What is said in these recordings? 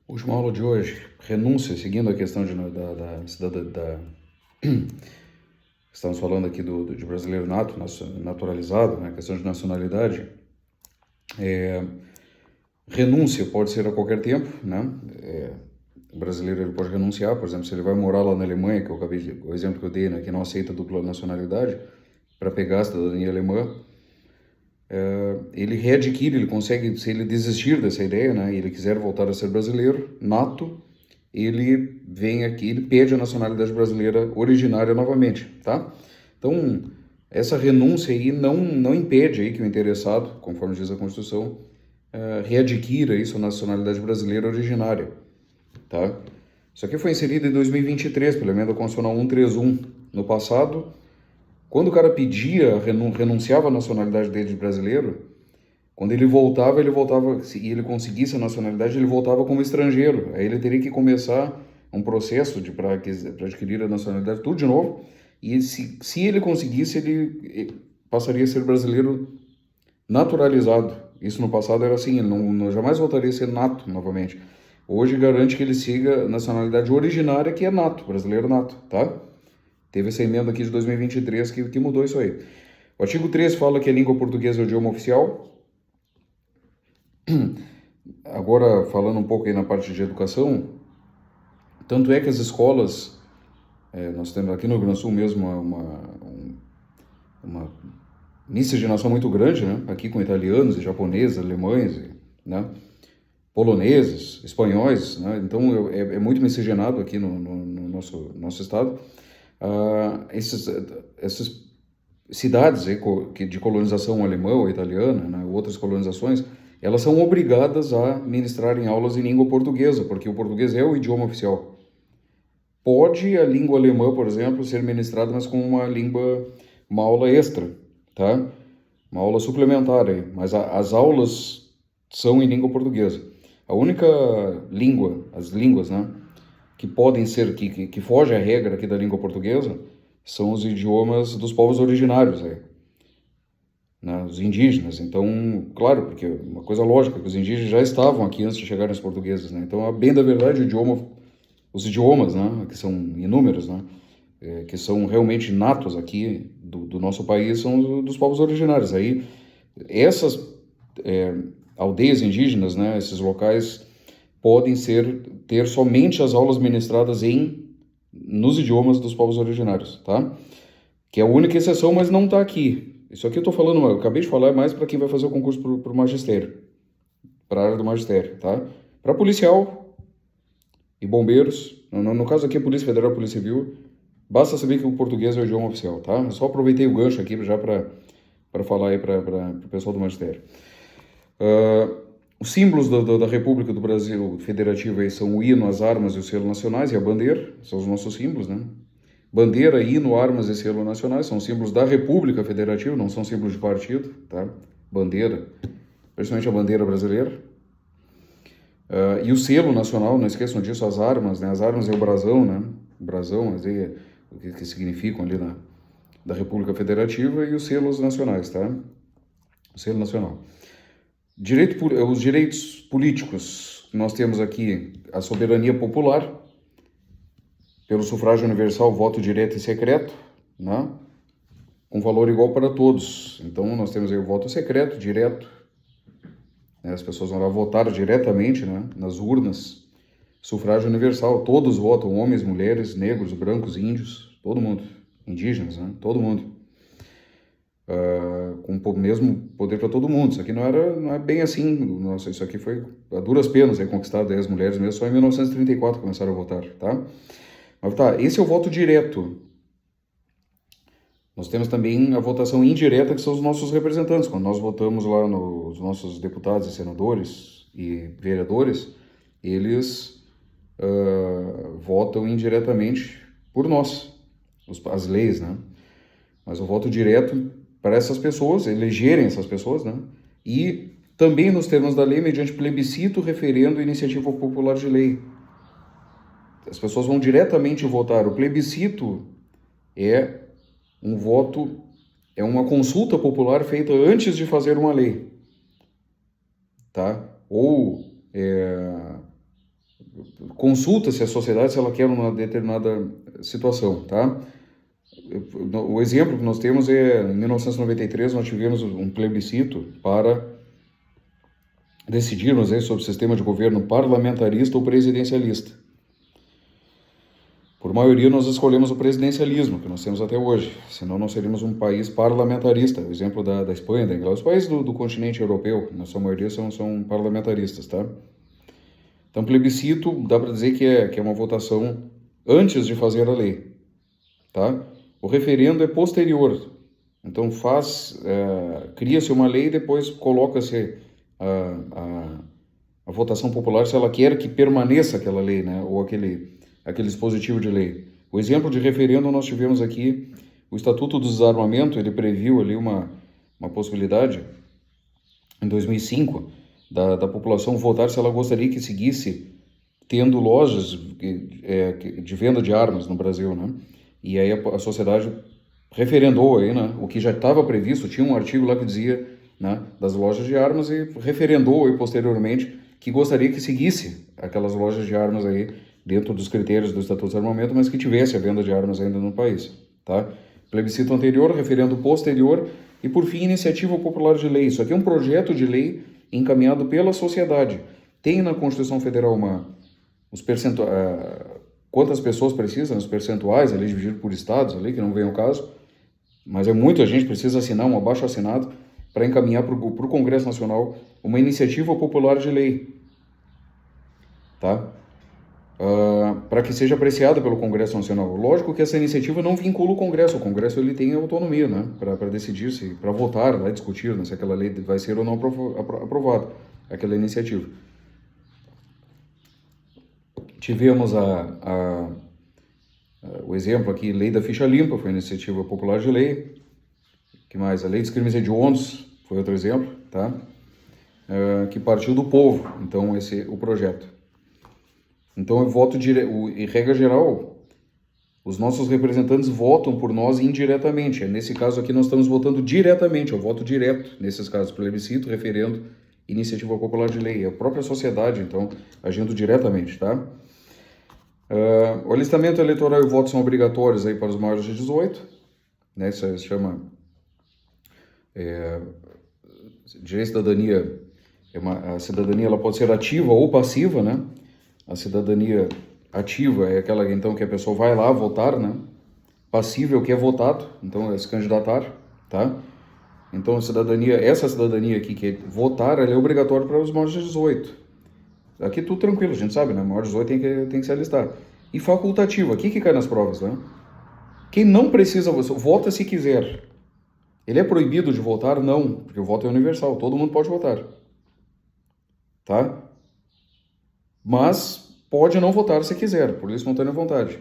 Última aula de hoje, renúncia, seguindo a questão estamos falando aqui de brasileiro naturalizado, né, questão de nacionalidade. Renúncia pode ser a qualquer tempo, né? O brasileiro ele pode renunciar, por exemplo, se ele vai morar lá na Alemanha, que o exemplo que eu dei, né, que não aceita dupla nacionalidade, para pegar a cidadania alemã, ele readquire, ele consegue, se ele desistir dessa ideia, né, e ele quiser voltar a ser brasileiro, nato, ele vem aqui, ele pede a nacionalidade brasileira originária novamente, tá? Então, essa renúncia aí não impede aí que o interessado, conforme diz a Constituição, readquira isso, a nacionalidade brasileira originária, tá? Isso aqui foi inserido em 2023 pela emenda constitucional 131. No passado, quando o cara renunciava à nacionalidade dele de brasileiro, quando ele voltava, se ele conseguisse a nacionalidade, ele voltava como estrangeiro. Aí ele teria que começar um processo para adquirir a nacionalidade tudo de novo. E se ele conseguisse, ele passaria a ser brasileiro naturalizado. Isso no passado era assim, ele não jamais voltaria a ser nato novamente. Hoje garante que ele siga a nacionalidade originária, que é nato, brasileiro nato, tá? Teve essa emenda aqui de 2023 que mudou isso aí. O artigo 3 fala que a língua portuguesa é o idioma oficial. Agora, falando um pouco aí na parte de educação, tanto é que as escolas, nós temos aqui no Rio Grande do Sul mesmo uma miscigenação muito grande, né? Aqui com italianos, japoneses, alemães, né? Poloneses, espanhóis, né? Então é muito miscigenado aqui no nosso estado. Essas cidades aí, de colonização alemã ou italiana, né? Outras colonizações, elas são obrigadas a ministrarem aulas em língua portuguesa, porque o português é o idioma oficial. Pode a língua alemã, por exemplo, ser ministrada, mas com uma aula extra, tá? Uma aula suplementar aí, mas as aulas são em língua portuguesa. A única língua, as línguas, né, que podem ser, que foge à regra aqui da língua portuguesa, são os idiomas dos povos originários aí, né, os indígenas. Então, claro, porque é uma coisa lógica, que os indígenas já estavam aqui antes de chegarem os portugueses, né? Então, bem da verdade, os idiomas, né, que são inúmeros, né, que são realmente natos aqui do nosso país, são dos povos originários. Aí, essas aldeias indígenas, né, esses locais, podem ter somente as aulas ministradas nos idiomas dos povos originários, tá? Que é a única exceção, mas não está aqui. Isso aqui eu estou falando, eu acabei de falar, mais para quem vai fazer o concurso para o magistério, para a área do magistério, tá? Para policial e bombeiros, no caso aqui é Polícia Federal, Polícia Civil, basta saber que o português é o idioma oficial, tá? Eu só aproveitei o gancho aqui já para falar aí para o pessoal do magistério. Os símbolos da República do Brasil Federativa aí são o hino, as armas e os selos nacionais e a bandeira, são os nossos símbolos, né? Bandeira, hino, armas e selo nacionais são símbolos da República Federativa, não são símbolos de partido, tá? Bandeira, principalmente a bandeira brasileira. E o selo nacional, não esqueçam disso, as armas, né? As armas é o brasão, né? O brasão, o que significam ali da República Federativa, e os selos nacionais, tá? O selo nacional. Os direitos políticos, nós temos aqui a soberania popular, pelo sufrágio universal, voto direto e secreto, né? Com valor igual para todos. Então, nós temos aí o voto secreto, direto, né? As pessoas vão lá votar diretamente, né, nas urnas. Sufrágio universal, todos votam, homens, mulheres, negros, brancos, índios, todo mundo, indígenas, né? Todo mundo. Com o mesmo poder para todo mundo. Isso aqui não é bem assim. Nossa, isso aqui foi a duras penas conquistado aí, as mulheres mesmo, só em 1934 começaram a votar, tá? Mas tá, esse é o voto direto. Nós temos também a votação indireta, que são os nossos representantes. Quando nós votamos lá nos nossos deputados e senadores e vereadores, eles votam indiretamente por nós, as leis, né? Mas o voto direto para essas pessoas, elegerem essas pessoas, né? E também nos termos da lei, mediante plebiscito, referendo e iniciativa popular de lei. As pessoas vão diretamente votar. O plebiscito é um voto, é uma consulta popular feita antes de fazer uma lei, tá? Ou consulta-se a sociedade se ela quer uma determinada situação, tá? O exemplo que nós temos é, em 1993, nós tivemos um plebiscito para decidirmos aí sobre o sistema de governo parlamentarista ou presidencialista. Por maioria, nós escolhemos o presidencialismo, que nós temos até hoje, senão nós seríamos um país parlamentarista, o exemplo da Espanha, da Inglaterra. Os países do continente europeu, na sua maioria, são parlamentaristas, tá? Então, plebiscito, dá para dizer que é uma votação antes de fazer a lei, tá? O referendo é posterior, então cria-se uma lei e depois coloca-se a votação popular se ela quer que permaneça aquela lei, né? Ou aquele dispositivo de lei. O exemplo de referendo nós tivemos aqui, o Estatuto do Desarmamento, ele previu ali uma possibilidade, em 2005, da população votar se ela gostaria que seguisse tendo lojas de venda de armas no Brasil, né? E aí a sociedade referendou aí, né? O que já estava previsto, tinha um artigo lá que dizia, né, das lojas de armas, e referendou aí posteriormente que gostaria que seguisse aquelas lojas de armas aí dentro dos critérios do Estatuto do Desarmamento, mas que tivesse a venda de armas ainda no país, tá? Plebiscito anterior, referendo posterior e, por fim, iniciativa popular de lei. Isso aqui é um projeto de lei encaminhado pela sociedade. Tem na Constituição Federal quantas pessoas precisam, os percentuais ali dividido por estados ali, que não vem ao caso, mas muita gente precisa assinar um abaixo-assinado para encaminhar para o Congresso Nacional uma iniciativa popular de lei, tá? Para que seja apreciada pelo Congresso Nacional. Lógico que essa iniciativa não vincula o Congresso ele tem autonomia, né, para decidir, para votar, vai discutir, né, se aquela lei vai ser ou não aprovada, aquela iniciativa. Tivemos o exemplo aqui, lei da ficha limpa, foi iniciativa popular de lei. Que mais? A lei dos crimes hediondos foi outro exemplo, tá? Que partiu do povo, então o projeto. Então, eu voto em regra geral, os nossos representantes votam por nós indiretamente. Nesse caso aqui, nós estamos votando diretamente, eu voto direto, nesses casos, plebiscito, referendo, iniciativa popular de lei. É a própria sociedade, então, agindo diretamente, tá? O alistamento eleitoral e voto são obrigatórios aí para os maiores de 18, né? Isso se chama direito de cidadania. A cidadania ela pode ser ativa ou passiva, né? A cidadania ativa é aquela então que a pessoa vai lá votar, né? Passiva é o que é votado, então é se candidatar, tá? Então essa cidadania aqui que é votar, ela é obrigatória para os maiores de 18. Aqui tudo tranquilo, a gente sabe, né? Maior de 18 tem que se alistar. E facultativa, aqui que cai nas provas, né? Quem não precisa, vota se quiser. Ele é proibido de votar? Não, porque o voto é universal, todo mundo pode votar, tá? Mas pode não votar se quiser, por livre e espontânea vontade.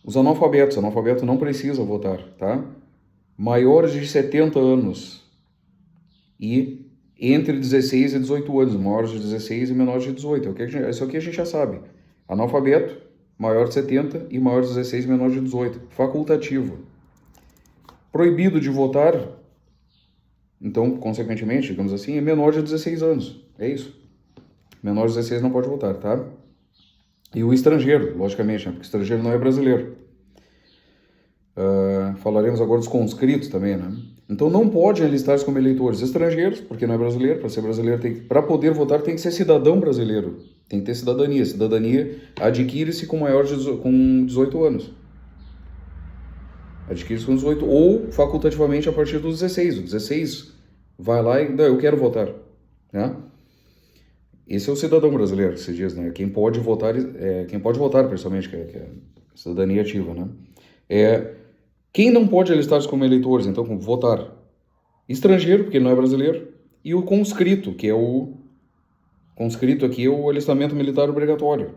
Os analfabeto não precisa votar, tá? Maiores de 70 anos e entre 16 e 18 anos, maiores de 16 e menores de 18. Isso aqui a gente já sabe. Analfabeto, maior de 70 e maior de 16 e menor de 18. Facultativo. Proibido de votar, então, consequentemente, digamos assim, é menor de 16 anos. É isso. Menor de 16 não pode votar, tá? E o estrangeiro, logicamente, né? Porque o estrangeiro não é brasileiro. Falaremos agora dos conscritos também, né? Então não podem alistar-se como eleitores estrangeiros, porque não é brasileiro. Para ser brasileiro, para poder votar, tem que ser cidadão brasileiro. Tem que ter cidadania. Cidadania adquire-se com 18 anos. Adquire-se com 18 ou facultativamente a partir dos 16. O 16 vai lá e eu quero votar, né? Esse é o cidadão brasileiro que se diz, né? Quem pode votar, principalmente, que é a cidadania ativa, né? Quem não pode alistar-se como eleitores, então, como votar? Estrangeiro, porque ele não é brasileiro, e o conscrito, que é conscrito aqui é o alistamento militar obrigatório.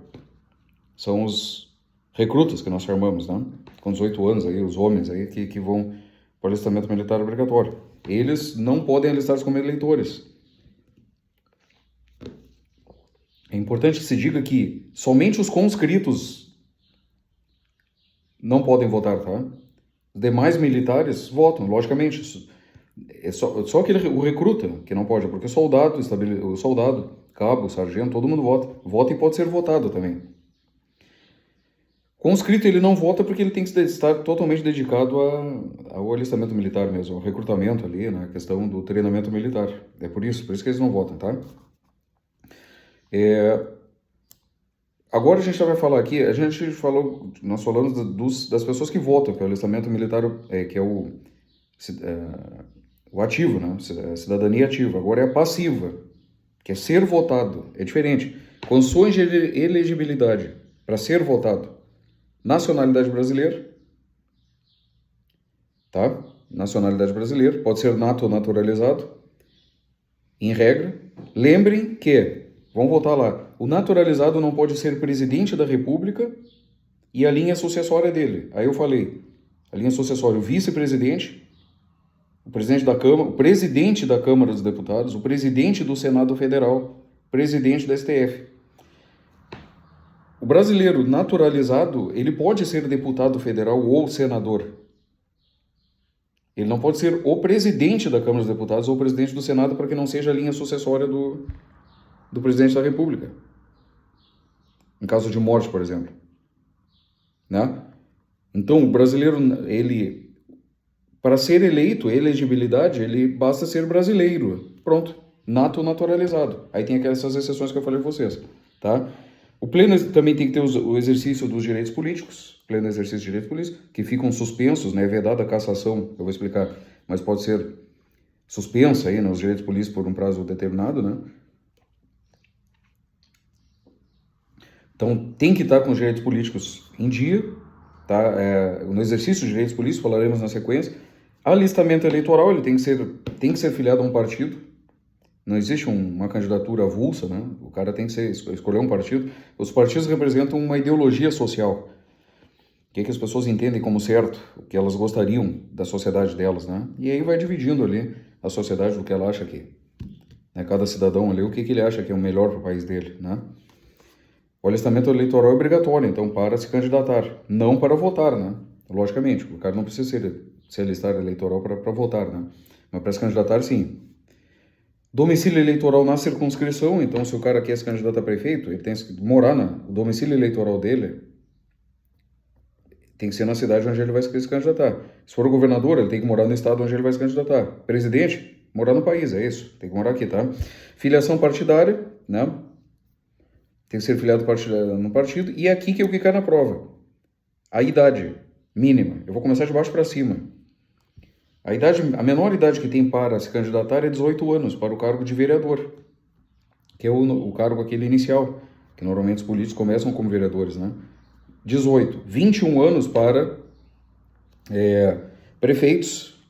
São os recrutas que nós chamamos, né? Com 18 anos aí, os homens aí que vão para o alistamento militar obrigatório. Eles não podem alistar-se como eleitores. É importante que se diga que somente os conscritos não podem votar, tá? Os demais militares votam, logicamente. É só o recruta que não pode, porque o soldado, cabo, sargento, todo mundo vota. Vota e pode ser votado também. Conscrito ele não vota porque ele tem que estar totalmente dedicado ao alistamento militar mesmo, ao recrutamento ali, na questão do treinamento militar. É por isso que eles não votam, tá? Agora a gente vai falar aqui, nós falamos das pessoas que votam, que é o alistamento militar, que é o ativo, né? A cidadania ativa. Agora é a passiva, que é ser votado. É diferente. Condições de elegibilidade para ser votado. Nacionalidade brasileira, tá? Nacionalidade brasileira, pode ser nato ou naturalizado, em regra. Lembrem que, vamos voltar lá, o naturalizado não pode ser presidente da República e a linha sucessória dele. Aí eu falei, a linha sucessória, o vice-presidente, o presidente da Câmara, o presidente da Câmara dos Deputados, o presidente do Senado Federal, presidente da STF. O brasileiro naturalizado, ele pode ser deputado federal ou senador. Ele não pode ser o presidente da Câmara dos Deputados ou o presidente do Senado para que não seja a linha sucessória do presidente da República. Em caso de morte, por exemplo. Né? Então, o brasileiro, ele, para ser eleito, elegibilidade, ele basta ser brasileiro. Pronto. Nato naturalizado. Aí tem essas exceções que eu falei para vocês. Tá? O pleno também tem que ter o exercício dos direitos políticos, pleno exercício de direitos políticos, que ficam suspensos, né? É vedada a cassação, eu vou explicar, mas pode ser suspensa aí, né, os direitos políticos por um prazo determinado, né? Então, tem que estar com os direitos políticos em dia, tá? No exercício de direitos políticos, falaremos na sequência. Alistamento eleitoral, ele tem que ser filiado a um partido. Não existe uma candidatura avulsa, né? O cara tem que escolher um partido. Os partidos representam uma ideologia social. O que as pessoas entendem como certo, o que elas gostariam da sociedade delas, né? E aí vai dividindo ali a sociedade do que ela acha que... Né? Cada cidadão ali, o que ele acha que é o melhor para o país dele, né? O alistamento eleitoral é obrigatório, então, para se candidatar. Não para votar, né? Logicamente, o cara não precisa se alistar eleitoral para votar, né? Mas para se candidatar, sim. Domicílio eleitoral na circunscrição, então se o cara quer se candidatar a prefeito, ele tem que morar o domicílio eleitoral dele tem que ser na cidade onde ele vai se candidatar. Se for o governador, ele tem que morar no estado onde ele vai se candidatar. Presidente, morar no país, é isso, tem que morar aqui, tá? Filiação partidária, né? Tem que ser filiado no partido, e é aqui que é o que cai na prova. A idade mínima, eu vou começar de baixo para cima. A menor idade que tem para se candidatar é 18 anos, para o cargo de vereador, que é o cargo aquele inicial, que normalmente os políticos começam como vereadores, né? 18, 21 anos para prefeitos,